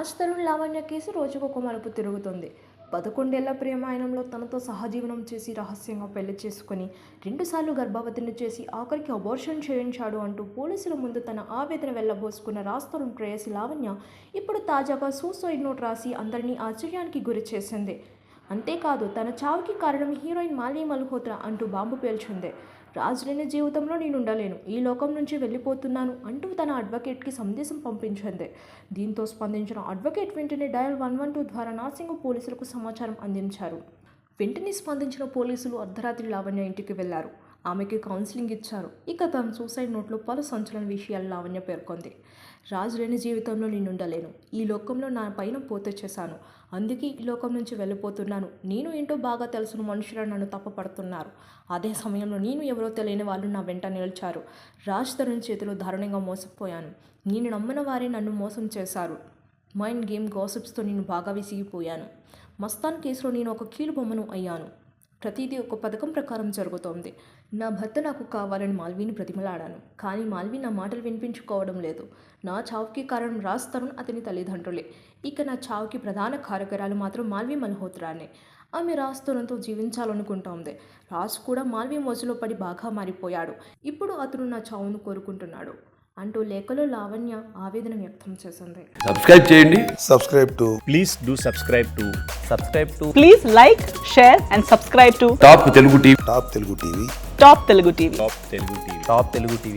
Raj Tarun Lavanya case రోజుకొక మలుపు తిరుగుతుంది. 11 ఏళ్ల ప్రేమాయణంలో తనతో సహజీవనం చేసి రహస్యంగా పెళ్లి చేసుకుని 2 సార్లు గర్భవతిని చేసి ఆఖరికి అబార్షన్ చేయించాడు అంటూ పోలీసుల ముందు తన ఆవేదన వెళ్లబోసుకున్న రాజ్ తరుణ్ ప్రేయసి లావణ్య ఇప్పుడు తాజాగా సూసైడ్ నోట్ రాసి అందరినీ ఆశ్చర్యానికి గురి చేసింది. అంతేకాదు తన చావుకి కారణం హీరోయిన్ మాల్వి మల్హోత్రా అంటూ బాంబు పేల్చింది. రాజ్ లేని జీవితంలో నేను ఉండలేను, ఈ లోకం నుంచి వెళ్ళిపోతున్నాను అంటూ తన అడ్వకేట్కి సందేశం పంపించింది. దీంతో స్పందించిన అడ్వకేట్ వెంటనే డయల్ 112 ద్వారా నార్సింగ్ పోలీసులకు సమాచారం అందించారు. వెంటనే స్పందించిన పోలీసులు అర్ధరాత్రి లావణ్య ఇంటికి వెళ్లారు. ఆమెకి కౌన్సిలింగ్ ఇచ్చారు. ఇక తన సూసైడ్ నోట్లో పలు సంచలన విషయాలు లావణ్య పేర్కొంది. రాజు లేని జీవితంలో నేనుండలేను, ఈ లోకంలో నా పైన పోతే చేశాను, అందుకే ఈ లోకం నుంచి వెళ్ళిపోతున్నాను. నేను ఏంటో బాగా తెలిసిన మనుషులు నన్ను తప్పపడుతున్నారు. అదే సమయంలో నేను ఎవరో తెలియని వాళ్ళు నా వెంట నిలిచారు. రాజ్ తరుణ్ చేతిలో దారుణంగా మోసపోయాను. నేను నమ్మిన వారే నన్ను మోసం చేశారు. మైండ్ గేమ్ గాసిప్స్తో నేను బాగా విసిగిపోయాను. మస్తాన్ కేసులో నేను ఒక కీలు బొమ్మను అయ్యాను. ప్రతిదీ ఒక పథకం ప్రకారం జరుగుతోంది. నా భర్త నాకు కావాలని మాల్విని బ్రతిమలాడాను, కానీ మాల్వి నా మాటలు వినిపించుకోవడం లేదు. నా చావుకి కారణం రాజ్ తరుణ్, అతని తల్లిదండ్రులే. ఇక నా చావుకి ప్రధాన కారకురాలు మాత్రం మాల్వి మల్హోత్రానే. ఆమె రాజ్ తరుణ్తో జీవించాలనుకుంటోంది. రాజ్ కూడా మాల్వి మోజులో పడి బాగా మారిపోయాడు. ఇప్పుడు అతను నా చావును కోరుకుంటున్నాడు అంటూ లేఖలో లావణ్య ఆవేదన వ్యక్తం చేసింది. సబ్స్క్రైబ్ చేయండి. Please do subscribe to Please like, share and subscribe to top Telugu TV. Top Telugu TV. Top Telugu TV.